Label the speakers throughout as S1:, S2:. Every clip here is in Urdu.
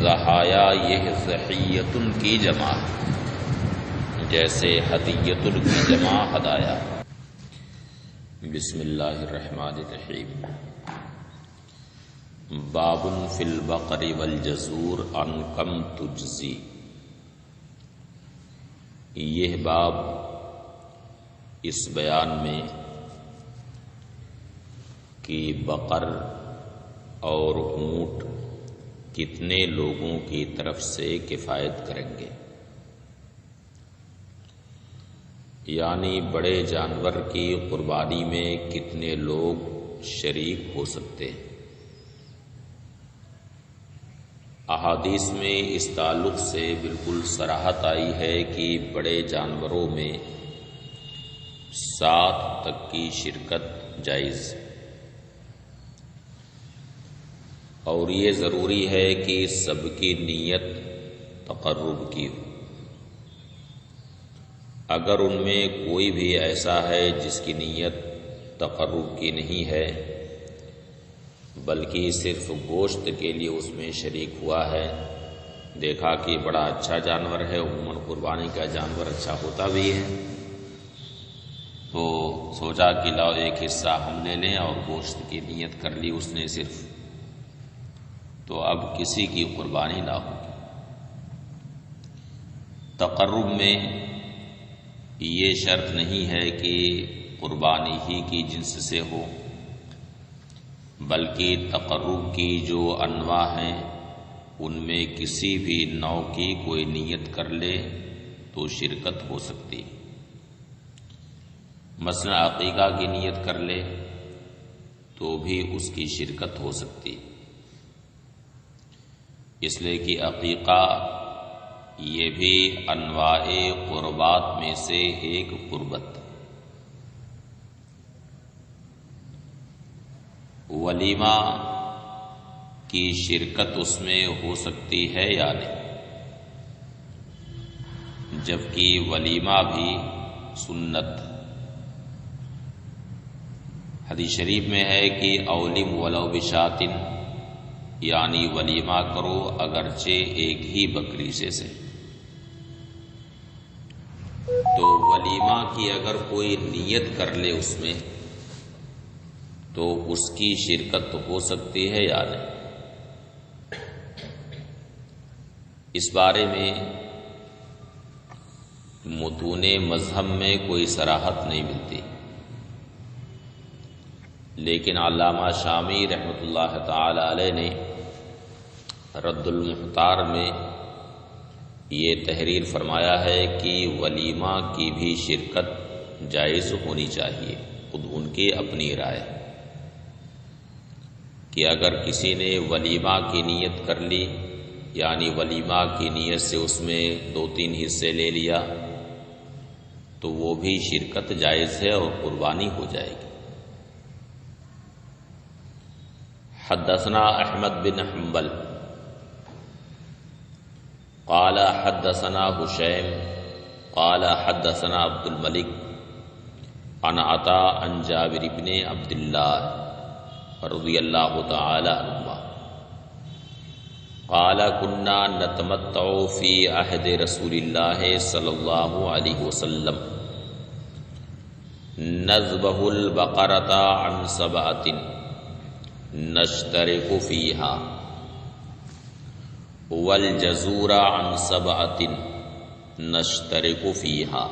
S1: ضحایا یہ ضحیتن کی جمع جیسے ہدیتن کی جمع ہدایا۔ بسم اللہ الرحمن الرحیم۔ باب فی البقر والجزور عن کم تجزی۔ یہ باب اس بیان میں کہ بقر اور اونٹ کتنے لوگوں کی طرف سے کفایت کریں گے، یعنی بڑے جانور کی قربانی میں کتنے لوگ شریک ہو سکتے ہیں۔ احادیث میں اس تعلق سے بالکل صراحت آئی ہے کہ بڑے جانوروں میں 7 تک کی شرکت جائز، اور یہ ضروری ہے کہ سب کی نیت تقرب کی ہو۔ اگر ان میں کوئی بھی ایسا ہے جس کی نیت تقرب کی نہیں ہے بلکہ صرف گوشت کے لیے اس میں شریک ہوا ہے، دیکھا کہ بڑا اچھا جانور ہے، عموماً قربانی کا جانور اچھا ہوتا بھی ہے، تو سوچا کہ لاؤ ایک حصہ ہم لے لیں، اور گوشت کی نیت کر لی اس نے صرف، تو اب کسی کی قربانی نہ ہوگی۔ تقرب میں یہ شرط نہیں ہے کہ قربانی ہی کی جنس سے ہو، بلکہ تقرب کی جو انواع ہیں ان میں کسی بھی نوع کی کوئی نیت کر لے تو شرکت ہو سکتی۔ مثلا عقیقہ کی نیت کر لے تو بھی اس کی شرکت ہو سکتی، اس لیے کہ عقیقہ یہ بھی انواع قربات میں سے ایک قربت۔ ولیمہ کی شرکت اس میں ہو سکتی ہے یا نہیں، جبکہ ولیمہ بھی سنت۔ حدیث شریف میں ہے کہ اولم ولو بشاتن، یعنی ولیمہ کرو اگرچہ ایک ہی بکری سے۔ تو ولیمہ کی اگر کوئی نیت کر لے اس میں تو اس کی شرکت ہو سکتی ہے یا نہیں، اس بارے میں متون مذہب میں کوئی صراحت نہیں ملتی، لیکن علامہ شامی رحمۃ اللہ تعالی علیہ نے رد المختار میں یہ تحریر فرمایا ہے کہ ولیمہ کی بھی شرکت جائز ہونی چاہیے، خود ان کی اپنی رائے کہ اگر کسی نے ولیمہ کی نیت کر لی، یعنی ولیمہ کی نیت سے اس میں 2-3 حصے لے لیا، تو وہ بھی شرکت جائز ہے اور قربانی ہو جائے گی۔ حدثنا احمد بن حنبل قال حدثنا حشیم قال حدثنا عبد الملک عن عطاء عن جابر بن عبد اللہ رضی اللہ تعالی عنہ قال كنا نتمتع في عهد رسول الله صلی اللہ علیہ وسلم نذبح البقرة عن 7 نشترك فيها والجزور عن 7 نشترك فيها۔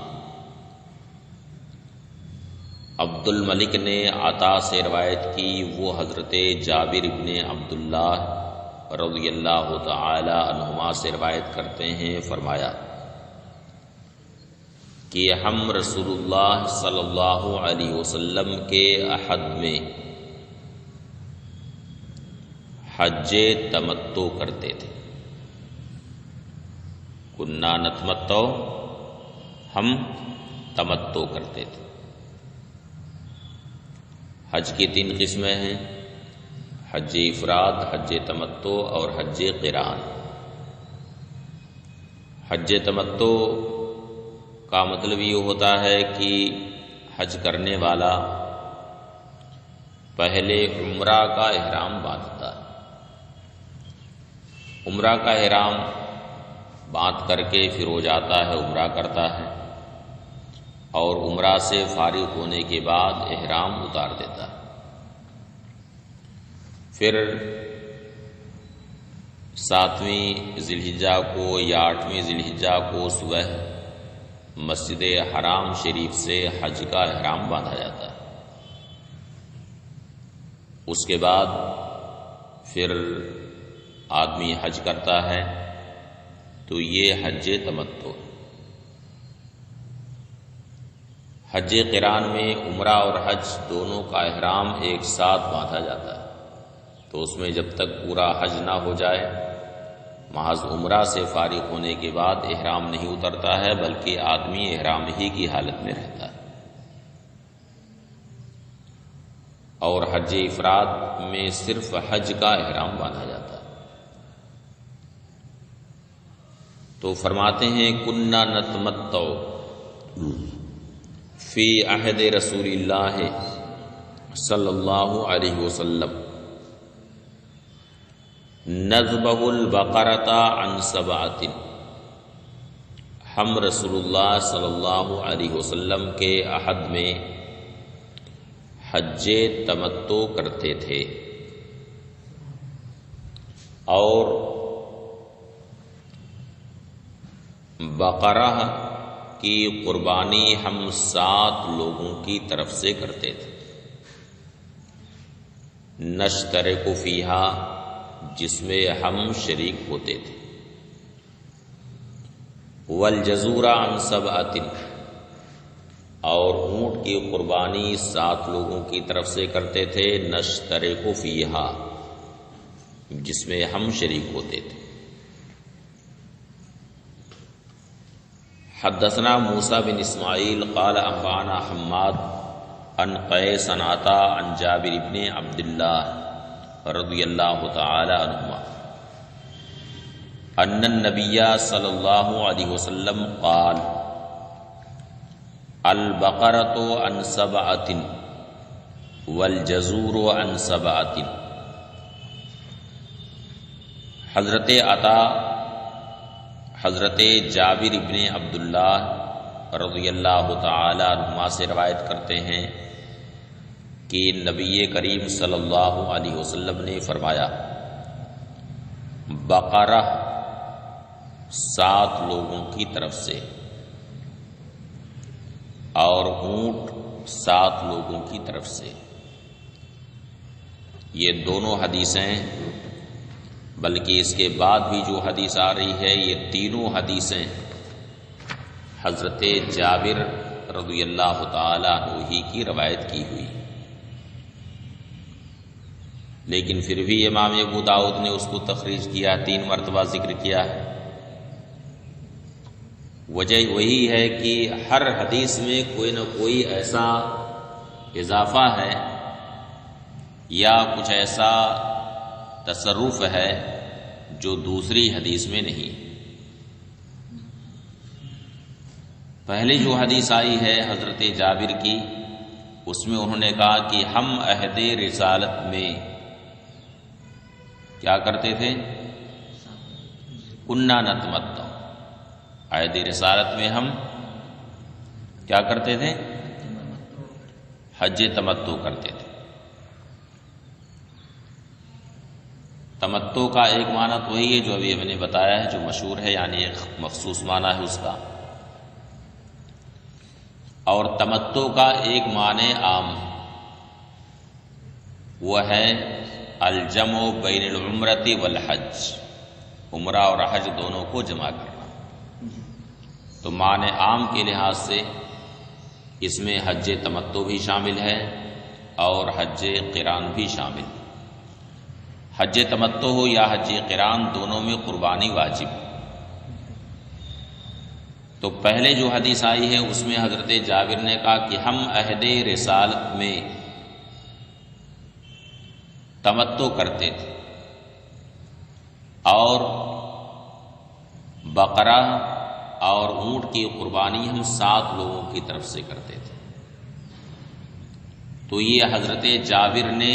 S1: عبد الملک نے عطا سے روایت کی، وہ حضرت جابر بن عبداللہ رضی اللہ تعالی عنہما سے روایت کرتے ہیں، فرمایا کہ ہم رسول اللہ صلی اللہ علیہ وسلم کے عہد میں حج تمتع کرتے تھے۔ کنا نتمتع، ہم تمتع کرتے تھے۔ حج کی 3 قسمیں ہیں، حج افراد، حج تمتع اور حج قران۔ حج تمتع کا مطلب یہ ہوتا ہے کہ حج کرنے والا پہلے عمرہ کا احرام باندھتا ہے، عمرہ کا احرام باندھ کر کے پھر ہو جاتا ہے عمرہ کرتا ہے، اور عمرہ سے فارغ ہونے کے بعد احرام اتار دیتا ہے۔ پھر 7ویں ذی الحجہ کو یا 8ویں ذی الحجہ کو صبح مسجد حرام شریف سے حج کا احرام باندھا جاتا ہے۔ اس کے بعد پھر آدمی حج کرتا ہے تو یہ حج تمتع ہے۔ حج قران میں عمرہ اور حج دونوں کا احرام ایک ساتھ باندھا جاتا ہے، تو اس میں جب تک پورا حج نہ ہو جائے محض عمرہ سے فارغ ہونے کے بعد احرام نہیں اترتا ہے، بلکہ آدمی احرام ہی کی حالت میں رہتا ہے۔ اور حج افراد میں صرف حج کا احرام باندھا جاتا ہے۔ تو فرماتے ہیں کننا نتمتع فی عہد رسول اللہ صلی اللہ علیہ وسلم نذبح البقرۃ عن سبعۃ، ہم رسول اللہ صلی اللہ علیہ وسلم کے عہد میں حج تمتع کرتے تھے، اور بقرہ کی قربانی ہم 7 لوگوں کی طرف سے کرتے تھے، نشترک فیہا، جس میں ہم شریک ہوتے تھے، والجزور عن 7، اور اونٹ کی قربانی 7 لوگوں کی طرف سے کرتے تھے، نشترک فیہا، جس میں ہم شریک ہوتے تھے۔ حدثنا موسیٰ بن اسماعیل قال انبانا حماد عن قیس عن عطا عن جابر بن عبداللہ رضی اللہ تعالی عنہما ان النبی صلی اللہ علیہ وسلم قال البقرۃ عن 7 والجزور عن 7۔ حضرت عطا حضرت جابر ابن عبداللہ رضی اللہ تعالی عنہما سے روایت کرتے ہیں کہ نبی کریم صلی اللہ علیہ وسلم نے فرمایا بقرہ 7 لوگوں کی طرف سے اور اونٹ 7 لوگوں کی طرف سے۔ یہ دونوں حدیثیں، بلکہ اس کے بعد بھی جو حدیث آ رہی ہے، یہ تینوں حدیثیں حضرت جابر رضی اللہ تعالی عنہ ہی کی روایت کی ہوئی، لیکن پھر بھی امام ابو داؤد نے اس کو تخریج کیا، 3 مرتبہ ذکر کیا ہے۔ وجہ وہی ہے کہ ہر حدیث میں کوئی نہ کوئی ایسا اضافہ ہے یا کچھ ایسا تصرف ہے جو دوسری حدیث میں نہیں۔ پہلے جو حدیث آئی ہے حضرت جابر کی، اس میں انہوں نے کہا کہ ہم عہد رسالت میں کیا کرتے تھے؟ کننا نتمتع، عہد رسالت میں ہم کیا کرتے تھے؟ حج تمتع کرتے تھے۔ تمتع کا ایک معنی تو وہی ہے جو ابھی ہم نے بتایا ہے، جو مشہور ہے، یعنی ایک مخصوص معنی ہے اس کا، اور تمتع کا ایک معنی عام ہے، وہ ہے الجمع بین العمرۃ والحج، عمرہ اور حج دونوں کو جمع کرنا۔ تو معنی عام کے لحاظ سے اس میں حج تمتع بھی شامل ہے اور حج قران بھی شامل ہے۔ حج تمتع ہو یا حج قران، دونوں میں قربانی واجب۔ تو پہلے جو حدیث آئی ہے اس میں حضرت جابر نے کہا کہ ہم عہد رسالت میں تمتع کرتے تھے اور بقرہ اور اونٹ کی قربانی ہم 7 لوگوں کی طرف سے کرتے تھے۔ تو یہ حضرت جابر نے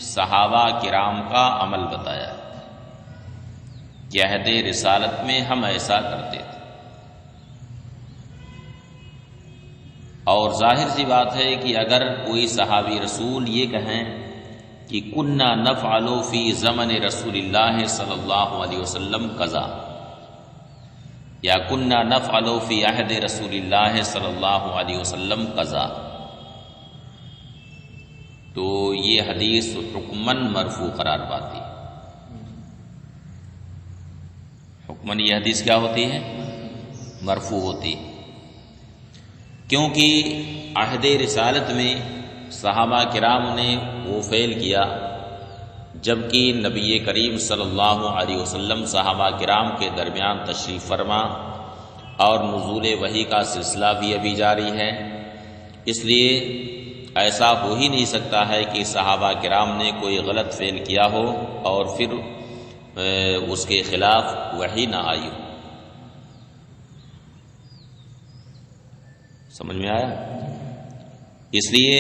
S1: صحابہ کرام کا عمل بتایا۔ کہ عہد رسالت میں ہم ایسا کرتے تھے. اور ظاہر سی بات ہے کہ اگر کوئی صحابی رسول یہ کہیں کہ کننا نفعل فی زمن رسول اللہ صلی اللہ علیہ وسلم قضا، یا کننا نفعل فی عہد رسول اللہ صلی اللہ علیہ وسلم قضا، تو یہ حدیث حکماً مرفوع قرار پاتی. حکماً یہ حدیث کیا ہوتی ہے؟ مرفوع ہوتی، کیونکہ عہد رسالت میں صحابہ کرام نے وہ فعل کیا جبکہ نبی کریم صلی اللہ علیہ وسلم صحابہ کرام کے درمیان تشریف فرما اور نزول وحی کا سلسلہ بھی ابھی جاری ہے. اس لیے ایسا ہو ہی نہیں سکتا ہے کہ صحابہ کرام نے کوئی غلط فعل کیا ہو اور پھر اس کے خلاف وحی نہ آئی ہو. سمجھ میں آیا؟ اس لیے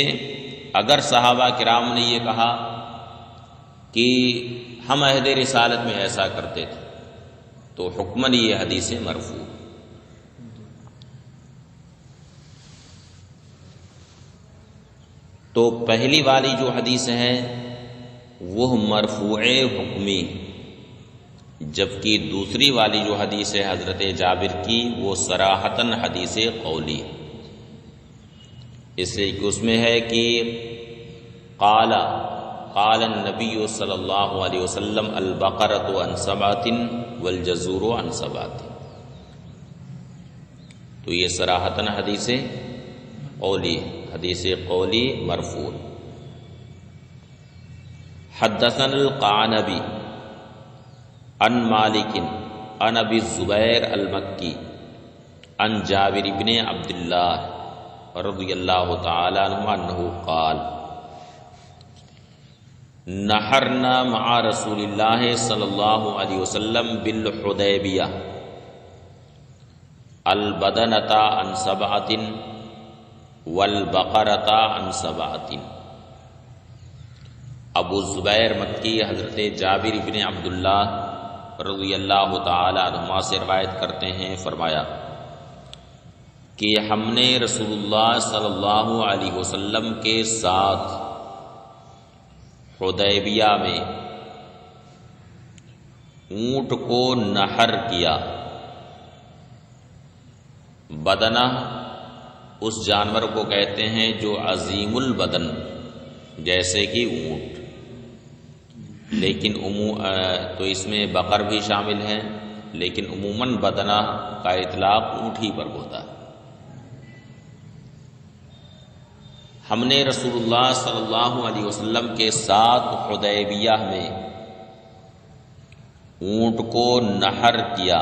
S1: اگر صحابہ کرام نے یہ کہا کہ ہم عہد رسالت میں ایسا کرتے تھے تو حکماً یہ حدیث مرفوع. تو پہلی والی جو حدیث ہے وہ مرفوع حکمی، جبکہ دوسری والی جو حدیث ہے حضرت جابر کی وہ صراحتاً حدیث قولی، اس لیے کہ اس میں ہے کہ قال النبی صلی اللہ علیہ وسلم البقرۃ عن سبعۃ والجزور عن سبعۃ، تو یہ صراحتاً حدیث قولی مرفوع. حدثنا القعنبی عن مالک عن ابی الزبیر المکی عن جابر بن عبداللہ رضی اللہ تعالی عنہ انہ قال نحرنا مع رسول اللہ صلی اللہ علیہ وسلم بالحدیبیہ البدنۃ عن سبعۃ والبقرۃ عن سبعۃ. ابو الزبیر مکی حضرت جابر بن عبداللہ رضی اللہ تعالی عنہما سے روایت کرتے ہیں، فرمایا کہ ہم نے رسول اللہ صلی اللہ علیہ وسلم کے ساتھ حدیبیہ میں اونٹ کو نحر کیا. بدنہ اس جانور کو کہتے ہیں جو عظیم البدن جیسے کہ اونٹ، لیکن تو اس میں بقر بھی شامل ہے، لیکن عموماً بدنہ کا اطلاق اونٹ ہی پر ہوتا ہے. ہم نے رسول اللہ صلی اللہ علیہ وسلم کے ساتھ حدیبیہ میں اونٹ کو نحر کیا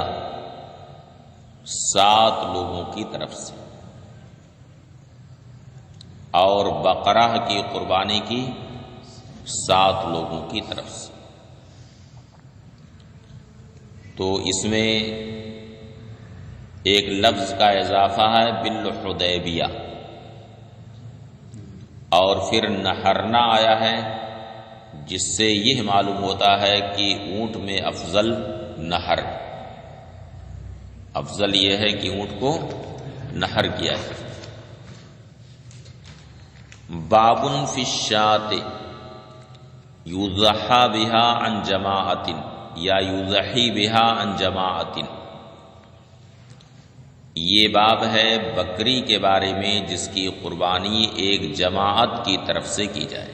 S1: 7 لوگوں کی طرف سے، اور بقرہ کی قربانی کی 7 لوگوں کی طرف سے. تو اس میں ایک لفظ کا اضافہ ہے بالحدیبیہ، اور پھر نحرنا آیا ہے، جس سے یہ معلوم ہوتا ہے کہ اونٹ میں افضل نحر، افضل یہ ہے کہ اونٹ کو نحر کیا ہے. باب فی الشاۃ یضحی بہا عن جماعۃ یا یضحی بہا عن جماعۃ. یہ باب ہے بکری کے بارے میں جس کی قربانی ایک جماعت کی طرف سے کی جائے.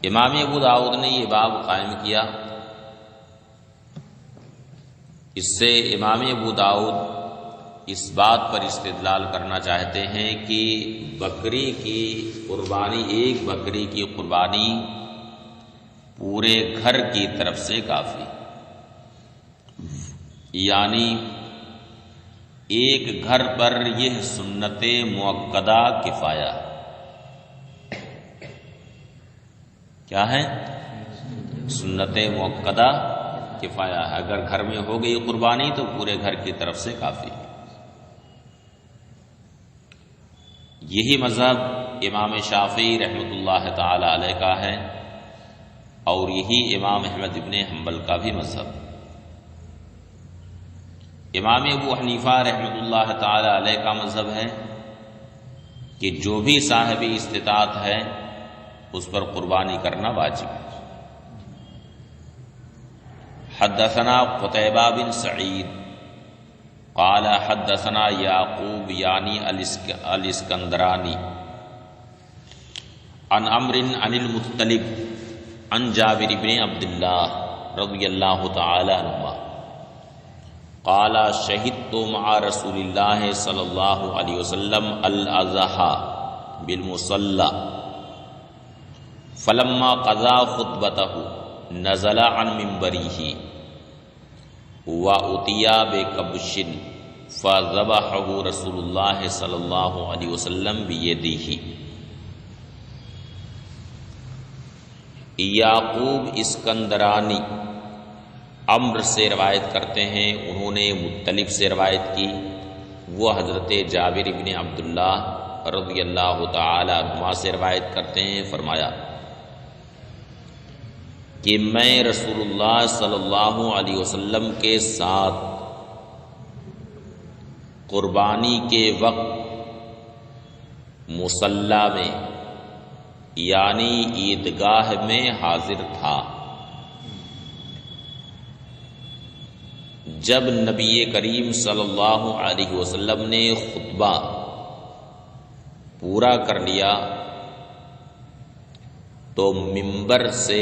S1: امام ابو داؤد نے یہ باب قائم کیا. اس سے امام ابو داؤد اس بات پر استدلال کرنا چاہتے ہیں کہ بکری کی قربانی، ایک بکری کی قربانی پورے گھر کی طرف سے کافی، یعنی ایک گھر پر یہ سنت مؤکدہ کفایہ. کیا ہے؟ سنت مؤکدہ کفایہ ہے. اگر گھر میں ہو گئی قربانی تو پورے گھر کی طرف سے کافی. یہی مذہب امام شافعی رحمۃ اللہ تعالی علیہ کا ہے، اور یہی امام احمد ابن حنبل کا بھی مذہب۔ امام ابو حنیفہ رحمۃ اللہ تعالی علیہ کا مذہب ہے کہ جو بھی صاحب استطاعت ہے اس پر قربانی کرنا واجب ہے۔ حدثنا قتیبہ بن سعید قال حدثنا یعقوب یعنی الاسکندرانی عن عمرو عن المطلب عن جابر بن عبد اللہ رضی اللہ تعالی عنہما قال شہدت مع رسول اللہ صلی اللہ علیہ وسلم الاضحى بالمصلى فلما قضى خطبته نزل عن منبره وأتي بكبش فذبحه رسول اللہ صلی اللہ علیہ وسلم بيده۔ یعقوب اسکندرانی عمر سے روایت کرتے ہیں، انہوں نے مطلب سے روایت کی، وہ حضرت جابر بن عبداللہ رضی اللہ تعالی عنہما سے روایت کرتے ہیں، فرمایا کہ میں رسول اللہ صلی اللہ علیہ وسلم کے ساتھ قربانی کے وقت مصلی میں یعنی عیدگاہ میں حاضر تھا۔ جب نبی کریم صلی اللہ علیہ وسلم نے خطبہ پورا کر لیا تو منبر سے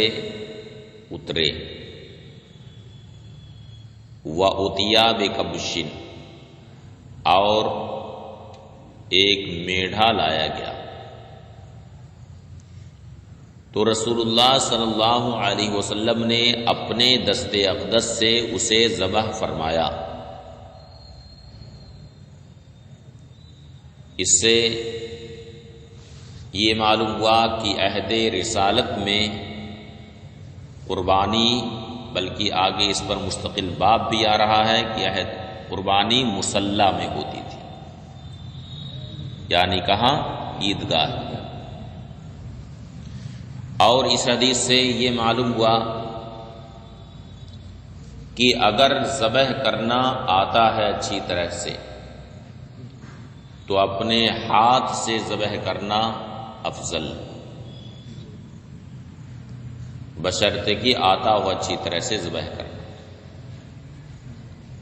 S1: اترے، وَأُتِيَ بِكَبْشٍ اور ایک میڑھا لایا گیا، تو رسول اللہ صلی اللہ علیہ وسلم نے اپنے دست اقدس سے اسے ذبح فرمایا۔ اس سے یہ معلوم ہوا کہ عہد رسالت میں قربانی، بلکہ آگے اس پر مستقل باب بھی آ رہا ہے کہ عہد قربانی مصلی میں ہوتی تھی، یعنی کہاں؟ عیدگاہ۔ اور اس حدیث سے یہ معلوم ہوا کہ اگر ذبح کرنا آتا ہے اچھی طرح سے تو اپنے ہاتھ سے ذبح کرنا افضل، بشرطے کہ آتا ہو اچھی طرح سے ذبح کرنا،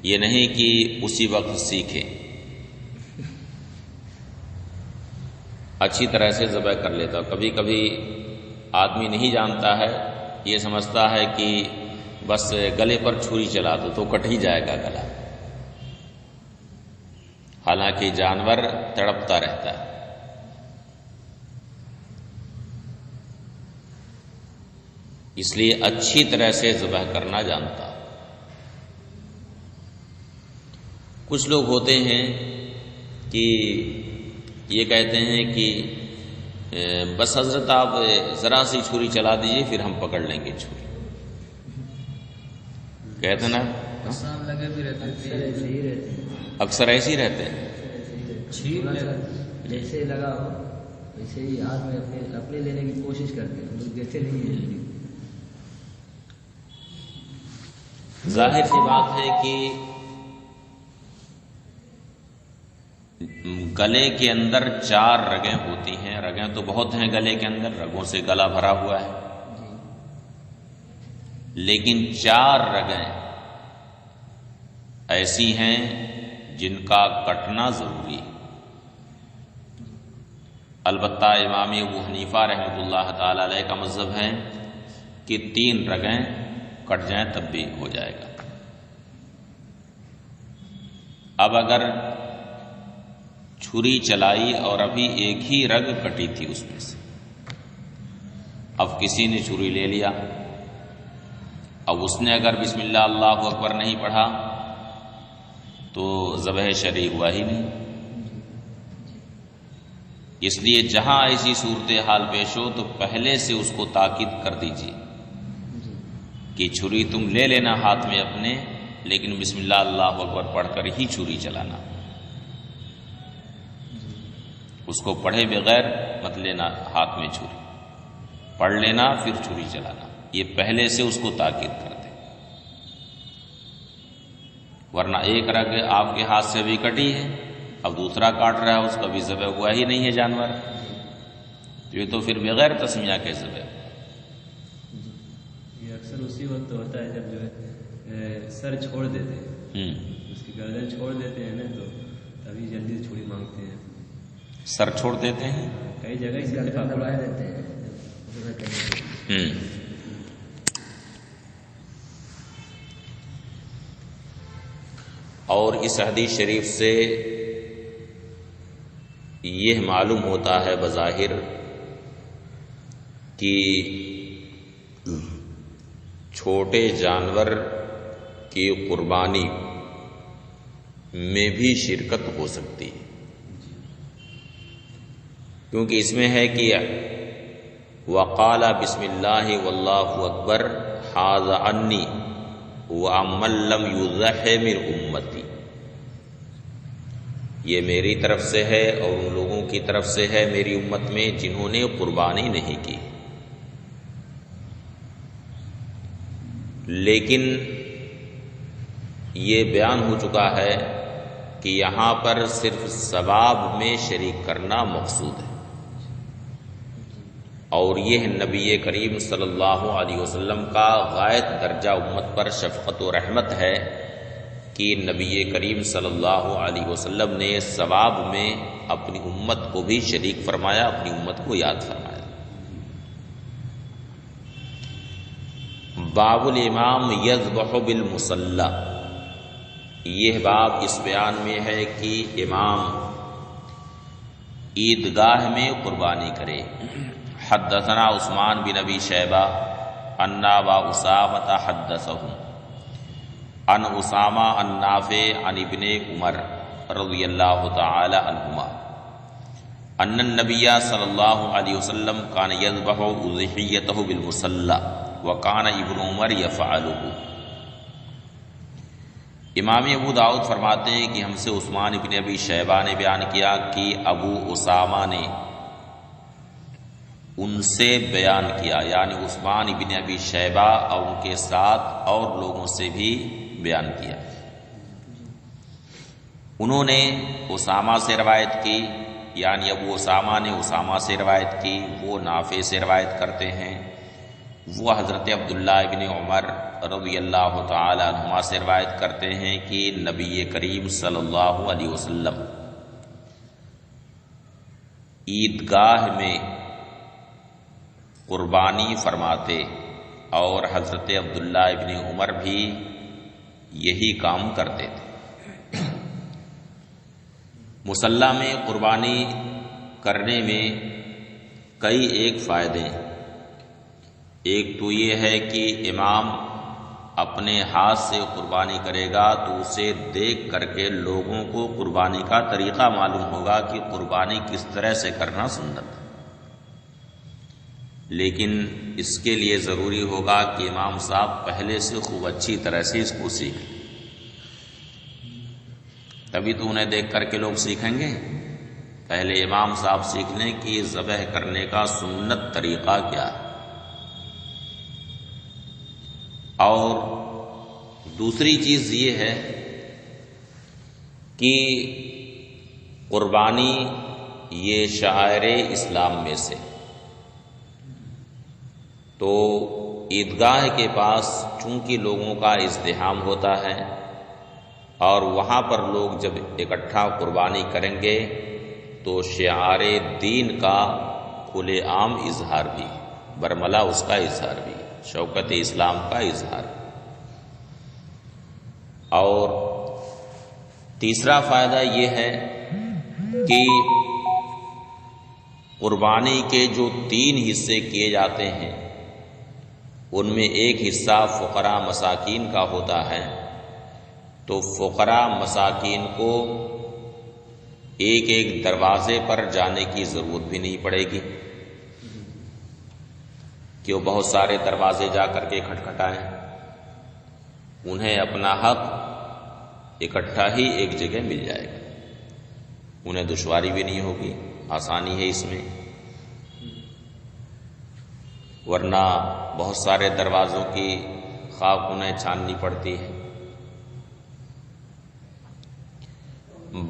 S1: یہ نہیں کہ اسی وقت سیکھے، اچھی طرح سے ذبح کر لیتا۔ کبھی کبھی آدمی نہیں جانتا ہے، یہ سمجھتا ہے کہ بس گلے پر چھری چلا دو تو کٹ ہی جائے گا گلا، حالانکہ جانور تڑپتا رہتا ہے۔ اس لیے اچھی طرح سے ذبح کرنا جانتا۔ کچھ لوگ ہوتے ہیں کہ یہ کہتے ہیں کہ بس حضرت آپ ذرا سی چھری چلا دیجئے پھر ہم پکڑ لیں گے چھری، کہتے نا، اکثر ایسے ہی رہتے ہیں،
S2: جیسے لگا ہو ویسے ہی ہاتھ میں اپنے لینے کی کوشش کرتے ہیں، لوگ دیتے نہیں ہیں۔
S1: ظاہر سی بات ہے کہ گلے کے اندر 4 رگیں ہوتی ہیں، رگیں تو بہت ہیں گلے کے اندر، رگوں سے گلا بھرا ہوا ہے، لیکن 4 رگیں ایسی ہیں جن کا کٹنا ضروری ہے۔ البتہ امام ابو حنیفہ رحمۃ اللہ تعالی علیہ کا مذہب ہے کہ 3 رگیں کٹ جائیں تب بھی ہو جائے گا۔ اب اگر چھری چلائی اور ابھی ایک ہی رگ کٹی تھی اس میں سے، اب کسی نے چھری لے لیا، اب اس نے اگر بسم اللہ اللہ اکبر نہیں پڑھا تو ذبح شرعی ہوا ہی نہیں۔ اس لیے جہاں ایسی صورتحال پیش ہو تو پہلے سے اس کو تاکید کر دیجیے کہ چھری تم لے لینا ہاتھ میں اپنے، لیکن بسم اللہ اللہ اکبر پڑھ کر ہی چھری چلانا، اس کو پڑھے بغیر مت لینا ہاتھ میں چھری، پڑھ لینا پھر چھری چلانا، یہ پہلے سے اس کو تاکید کر دیں، ورنہ ایک رگ آپ کے ہاتھ سے بھی کٹی ہے، اب دوسرا کاٹ رہا ہے، اس کا بھی ذبح ہوا ہی نہیں ہے جانور، یہ تو پھر بغیر تسمیہ کے ذبح ہوا۔
S3: یہ اکثر اسی وقت ہوتا ہے جب جو ہے سر چھوڑ دیتے ہیں، اس کی گردن چھوڑ دیتے ہیں نا، تو تبھی جلدی چھری مانگتے ہیں۔
S1: سر چھوڑ دیتے ہیں،
S3: کئی جگہ اس
S2: گردن
S3: اتفاق
S2: دبا
S3: ہوا ہے۔
S2: دیتے ہیں۔
S1: اور اس حدیث شریف سے یہ معلوم ہوتا ہے بظاہر کہ چھوٹے جانور کی قربانی میں بھی شرکت ہو سکتی ہے، کیونکہ اس میں ہے کہ وقال بسم اللہ واللہ اکبر ھذا عنی وَأَمَّن لَّمْ يُضَحِّ مِنْ أُمَّتِي، یہ میری طرف سے ہے اور ان لوگوں کی طرف سے ہے میری امت میں جنہوں نے قربانی نہیں کی۔ لیکن یہ بیان ہو چکا ہے کہ یہاں پر صرف ثواب میں شریک کرنا مقصود ہے، اور یہ نبی کریم صلی اللہ علیہ وسلم کا غایت درجہ امت پر شفقت و رحمت ہے کہ نبی کریم صلی اللہ علیہ وسلم نے ثواب میں اپنی امت کو بھی شریک فرمایا، اپنی امت کو یاد فرمایا۔ باب الامام یذبح بالمصلی، یہ باب اس بیان میں ہے کہ امام عیدگاہ میں قربانی کرے۔ حدثنا عثمان بن ابی شیبہ ان ابا اسامہ حدثهم عن اسامہ عن نافع عن ابن عمر رضی اللہ تعالی عنہما ان النبی صلی اللہ علیہ وسلم کان یذبح اضحیتہ بالمصلی وکان ابن عمر یفعلہ۔ امام ابو داؤد فرماتے ہیں کہ ہم سے عثمان ابن ابی شیبہ نے بیان کیا کہ ابو اسامہ نے ان سے بیان کیا، یعنی عثمان ابن ابی شیبہ اور ان کے ساتھ اور لوگوں سے بھی بیان کیا۔ انہوں نے اسامہ سے روایت کی، یعنی ابو اسامہ نے اسامہ سے روایت کی، وہ نافع سے روایت کرتے ہیں، وہ حضرت عبداللہ ابن عمر رضی اللہ تعالی عنہما سے روایت کرتے ہیں کہ نبی کریم صلی اللہ علیہ وسلم عیدگاہ میں قربانی فرماتے، اور حضرت عبداللہ ابن عمر بھی یہی کام کرتے تھے۔ مصلی میں قربانی کرنے میں کئی ایک فائدے ہیں۔ ایک تو یہ ہے کہ امام اپنے ہاتھ سے قربانی کرے گا تو اسے دیکھ کر کے لوگوں کو قربانی کا طریقہ معلوم ہوگا کہ قربانی کس طرح سے کرنا سنت ہے۔ لیکن اس کے لیے ضروری ہوگا کہ امام صاحب پہلے سے خوب اچھی طرح سے اس کو سیکھیں، تبھی تو انہیں دیکھ کر کے لوگ سیکھیں گے۔ پہلے امام صاحب سیکھ لیں کہ ذبح کرنے کا سنت طریقہ کیا ہے۔ اور دوسری چیز یہ ہے کہ قربانی یہ شعائر اسلام میں سے، تو عیدگاہ کے پاس چونکہ لوگوں کا ازدحام ہوتا ہے اور وہاں پر لوگ جب اکٹھا قربانی کریں گے تو شعار دین کا کھلے عام اظہار بھی، برملا اس کا اظہار بھی، شوکت اسلام کا اظہار۔ اور تیسرا فائدہ یہ ہے کہ قربانی کے جو 3 حصے کیے جاتے ہیں ان میں ایک حصہ فقراء مساکین کا ہوتا ہے، تو فقراء مساکین کو ایک ایک دروازے پر جانے کی ضرورت بھی نہیں پڑے گی کہ وہ بہت سارے دروازے جا کر کے کھٹکھٹائیں، انہیں اپنا حق اکٹھا ہی ایک جگہ مل جائے گا، انہیں دشواری بھی نہیں ہوگی، آسانی ہے اس میں۔ ورنہ بہت سارے دروازوں کی خاک انہیں چھاننی پڑتی ہے۔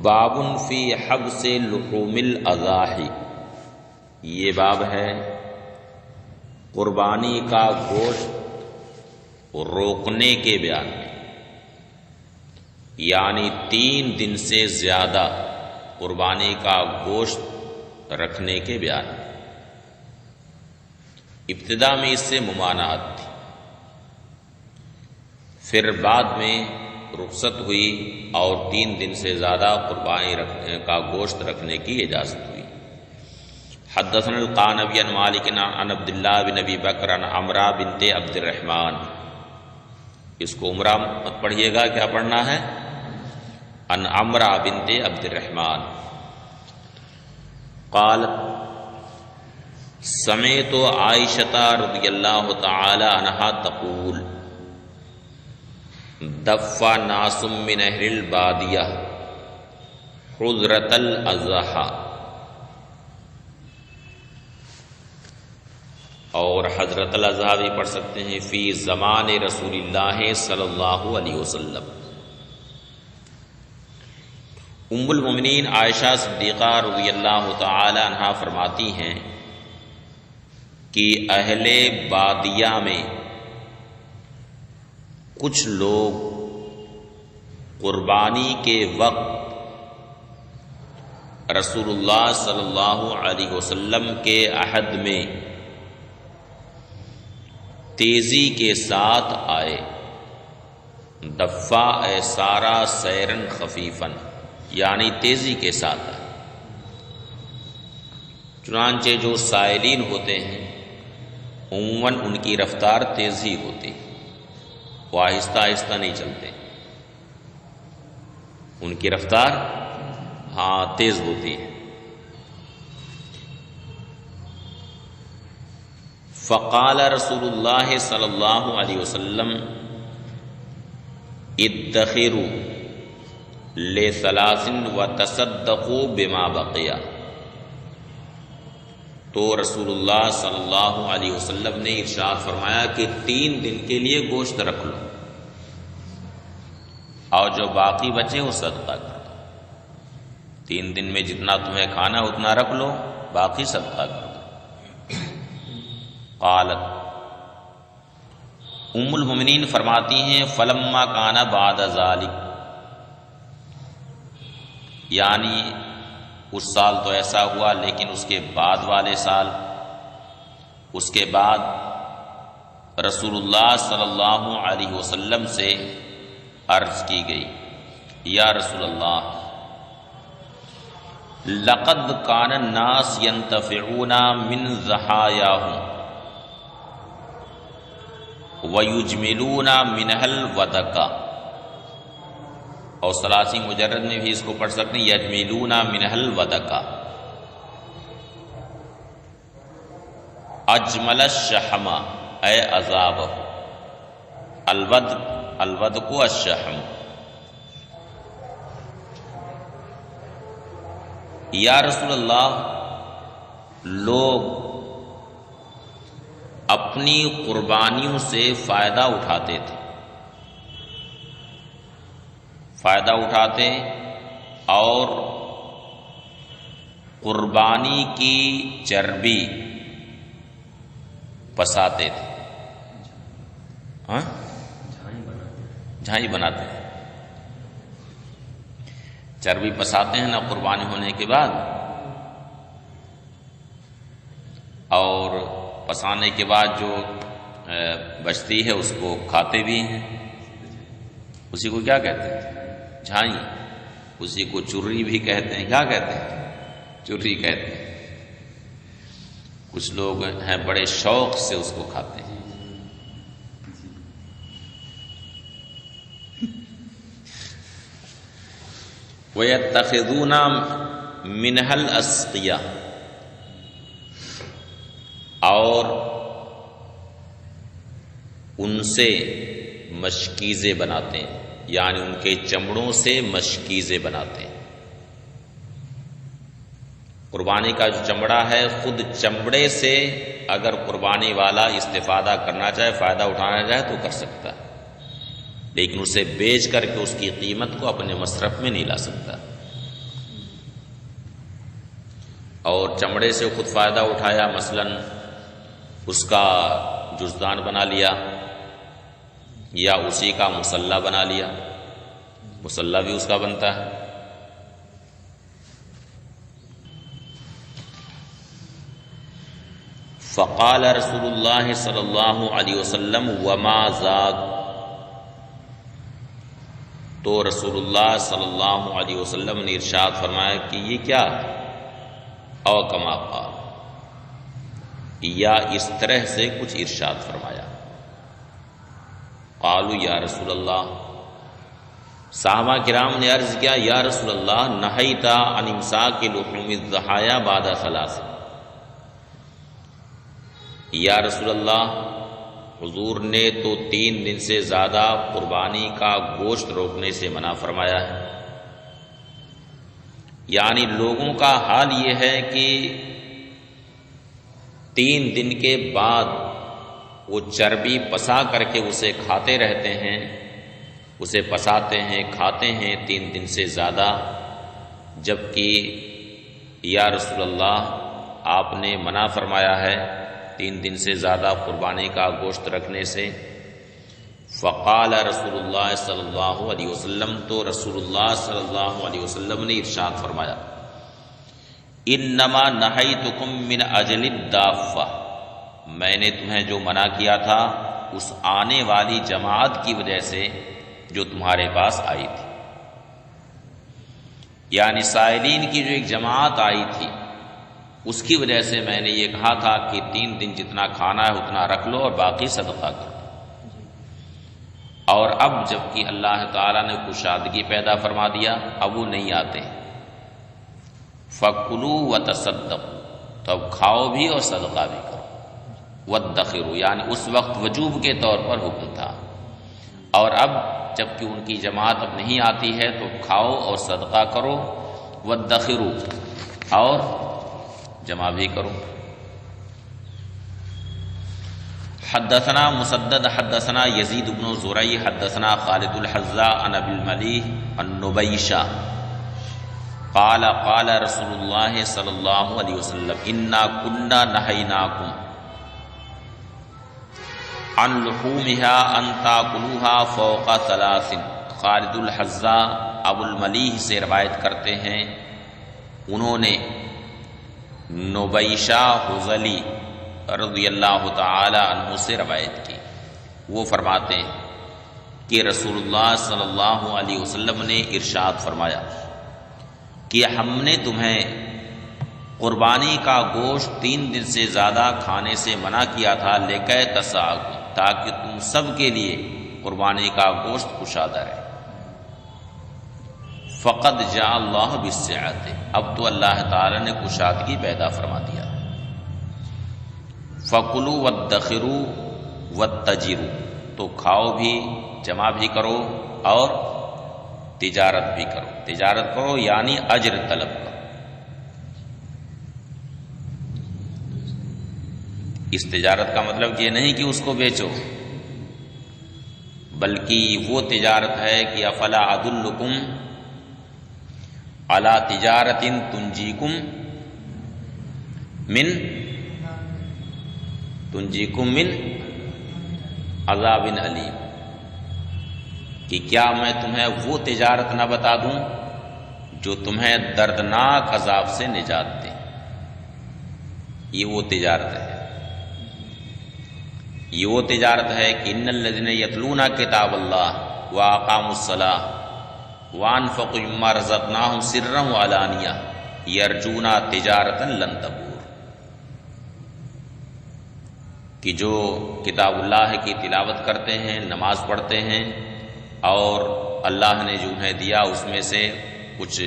S1: باب فی حبس لحوم الاضاحی، یہ باب ہے قربانی کا گوشت روکنے کے بیان میں، یعنی 3 دن سے زیادہ قربانی کا گوشت رکھنے کے بیان میں۔ ابتدا میں اس سے ممانعت تھی، پھر بعد میں رخصت ہوئی اور 3 دن سے زیادہ قربانی رکھنے کا گوشت رکھنے کی اجازت ہوئی۔ حدثنا القعنبی عن مالک عن عبد اللہ بن ابی بکر عن عمرہ بنت عبد الرحمن، اس کو عمرہ مت پڑھیے گا، کیا پڑھنا ہے؟ عن عمرہ بنت عبد الرحمن قالت سمعت عائشہ رضی اللہ تعالی عنہا تقول دف ناس من اہل البادیہ حضرۃ الاضحیٰ، اور حضرت الاضحیٰ بھی پڑھ سکتے ہیں، فی زمان رسول اللہ صلی اللہ علیہ وسلم۔ ام المؤمنین عائشہ صدیقہ رضی اللہ تعالی عنہا فرماتی ہیں کہ اہل بادیہ میں کچھ لوگ قربانی کے وقت رسول اللہ صلی اللہ علیہ وسلم کے عہد میں تیزی کے ساتھ آئے، دفع اے سارا سیرن خفیفن، یعنی تیزی کے ساتھ آئے۔ چنانچہ جو سائلین ہوتے ہیں عموماً ان کی رفتار تیز ہی ہوتی، وہ آہستہ آہستہ نہیں چلتے، ان کی رفتار تیز ہوتی ہے۔ فقال رسول اللہ صلی اللہ علیہ وسلم ادخروا لثلاث وتصدقوا بما بقی، تو رسول اللہ صلی اللہ علیہ وسلم نے ارشاد فرمایا کہ 3 دن کے لیے گوشت رکھ لو اور جو باقی بچے وہ صدقہ کر دو۔ 3 دن میں جتنا تمہیں کھانا اتنا رکھ لو، باقی صدقہ کر دو۔ قالت ام المؤمنین فرماتی ہیں فلما کان بعد ذلک، یعنی اس سال تو ایسا ہوا، لیکن اس کے بعد والے سال، اس کے بعد رسول اللہ صلی اللہ علیہ وسلم سے عرض کی گئی، یا رسول اللہ لقد کان الناس ينتفعون من ضحایاہم وَيُجْمِلُونَ مِنْهَا الْوَدَقَ، اور ثلاثی مجرد میں بھی اس کو پڑھ سکتے ہیں یجملون منها الودق، اجمل الشحم اے عذابہ، الودق الشحم۔ یا رسول اللہ لوگ اپنی قربانیوں سے فائدہ اٹھاتے تھے، فائدہ اٹھاتے اور قربانی کی چربی پساتے تھے، جھائی بناتے تھے، چربی پساتے ہیں نا قربانی ہونے کے بعد، اور پسانے کے بعد جو بچتی ہے اس کو کھاتے بھی ہیں، اسی کو کیا کہتے ہیں؟ جھائی، اسی کو چری بھی کہتے ہیں، کیا کہتے ہیں؟ چری کہتے ہیں۔ کچھ لوگ ہیں بڑے شوق سے اس کو کھاتے ہیں۔ وَيَتَّخِذُونَ مِنْهَا الْأَسْقِيَةَ، اور ان سے مشکیزیں بناتے ہیں، یعنی ان کے چمڑوں سے مشکیزیں بناتے ہیں۔ قربانی کا جو چمڑا ہے خود چمڑے سے اگر قربانی والا استفادہ کرنا چاہے، فائدہ اٹھانا چاہے تو کر سکتا ہے، لیکن اسے بیچ کر کے اس کی قیمت کو اپنے مصرف میں نہیں لا سکتا۔ اور چمڑے سے خود فائدہ اٹھایا، مثلا اس کا جزدان بنا لیا یا اسی کا مصلی بنا لیا، مصلی بھی اس کا بنتا ہے۔ فقال رسول اللہ صلی اللہ علیہ وسلم وما ذاک، تو رسول اللہ صلی اللہ علیہ وسلم نے ارشاد فرمایا کہ یہ کیا، او کما قال، یا اس طرح سے کچھ ارشاد فرمایا۔ قالوا یا رسول اللہ، صحابہ کرام نے عرض کیا یا رسول اللہ نہیت عن امساک لحوم الضحایا بعد ثلاث، یا رسول اللہ حضور نے تو 3 دن سے زیادہ قربانی کا گوشت روکنے سے منع فرمایا ہے۔ یعنی لوگوں کا حال یہ ہے کہ 3 دن کے بعد وہ چربی پسا کر کے اسے کھاتے رہتے ہیں، اسے پساتے ہیں، کھاتے ہیں 3 دن سے زیادہ، جبکہ یا رسول اللہ آپ نے منع فرمایا ہے 3 دن سے زیادہ قربانی کا گوشت رکھنے سے۔ فقال رسول اللہ صلی اللہ علیہ وسلم، تو رسول اللہ صلی اللہ علیہ وسلم نے ارشاد فرمایا انما نہیتکم من اجل الدافہ، میں نے تمہیں جو منع کیا تھا اس آنے والی جماعت کی وجہ سے جو تمہارے پاس آئی تھی، یعنی سائلین کی جو ایک جماعت آئی تھی اس کی وجہ سے میں نے یہ کہا تھا کہ 3 دن جتنا کھانا ہے اتنا رکھ لو اور باقی صدقہ کرو۔ اور اب جبکہ اللہ تعالیٰ نے کشادگی پیدا فرما دیا، اب وہ نہیں آتے، فَكُلُوا وَتَصَدَّقُوا، تو اب کھاؤ بھی اور صدقہ بھی کرو، وَادَّخِرُوا، یعنی اس وقت وجوب کے طور پر حکم تھا، اور اب جبکہ ان کی جماعت اب نہیں آتی ہے تو کھاؤ اور صدقہ کرو، وَادَّخِرُوا، اور جمع بھی کرو۔ حدثنا مسدد حدثنا یزید بن زرعی حدثنا خالد الحذاء عن ابی الملیح النبیشہ قال قال رسول اللہ صلی اللہ علیہ وسلم انا کنا نہیناکم عن لحومها ان تاکلوها فوق 3۔ خالد الحذاء ابو الملیح سے روایت کرتے ہیں، انہوں نے نبیشہ حذلی رضی اللہ تعالی عنہ سے روایت کی، وہ فرماتے ہیں کہ رسول اللہ صلی اللہ علیہ وسلم نے ارشاد فرمایا کہ ہم نے تمہیں قربانی کا گوشت 3 دن سے زیادہ کھانے سے منع کیا تھا، لکے تساکم، تاکہ تم سب کے لیے قربانی کا گوشت کشادہ رہے۔ فقد جاء اللہ بالسعۃ، اب تو اللہ تعالی نے کشادگی پیدا فرما دیا۔ فَكُلُوا وَادَّخِرُوا وَاتَّجِرُوا، تو کھاؤ بھی، جمع بھی کرو اور تجارت بھی کرو۔ تجارت کرو یعنی اجر طلب کرو۔ اس تجارت کا مطلب یہ نہیں کہ اس کو بیچو، بلکہ وہ تجارت ہے کہ افلا ادلکم علی تجارت تنجیکم من عذاب علیم، کہ کیا میں تمہیں وہ تجارت نہ بتا دوں جو تمہیں دردناک عذاب سے نجات دے۔ یہ وہ تجارت ہے، یہ وہ تجارت ہے کہ ان الذین یتلون کتاب اللہ واقاموا الصلاۃ وانفقوا مما رزقناہم سرا وعلانیہ یرجون تجارتا لن تبور، کہ جو کتاب اللہ کی تلاوت کرتے ہیں، نماز پڑھتے ہیں اور اللہ نے جو انہیں دیا اس میں سے کچھ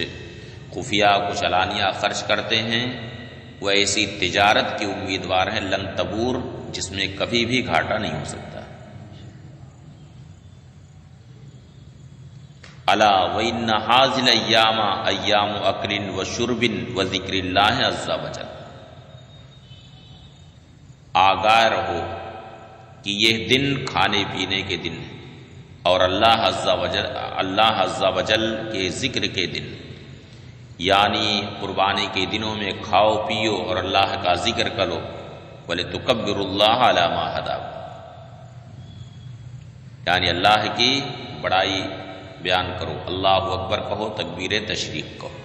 S1: خفیہ کچھ علانیہ خرچ کرتے ہیں، وہ ایسی تجارت کے امیدوار ہیں لن تبور، جس میں کبھی بھی گھاٹا نہیں ہو سکتا۔ الا وان هذه الايام ایام اکل وشرب وذکر اللہ عز وجل، آگاہ رہو کہ یہ دن کھانے پینے کے دن ہیں اور اللہ عز و جل کے ذکر کے دن، یعنی قربانی کے دنوں میں کھاؤ پیو اور اللہ کا ذکر کرو، وَلِتُكَبِّرُوا اللَّهَ عَلَى مَا هَدَاكُمْ، یعنی اللہ کی بڑائی بیان کرو، اللہ اکبر کہو، تکبیر تشریق کہو۔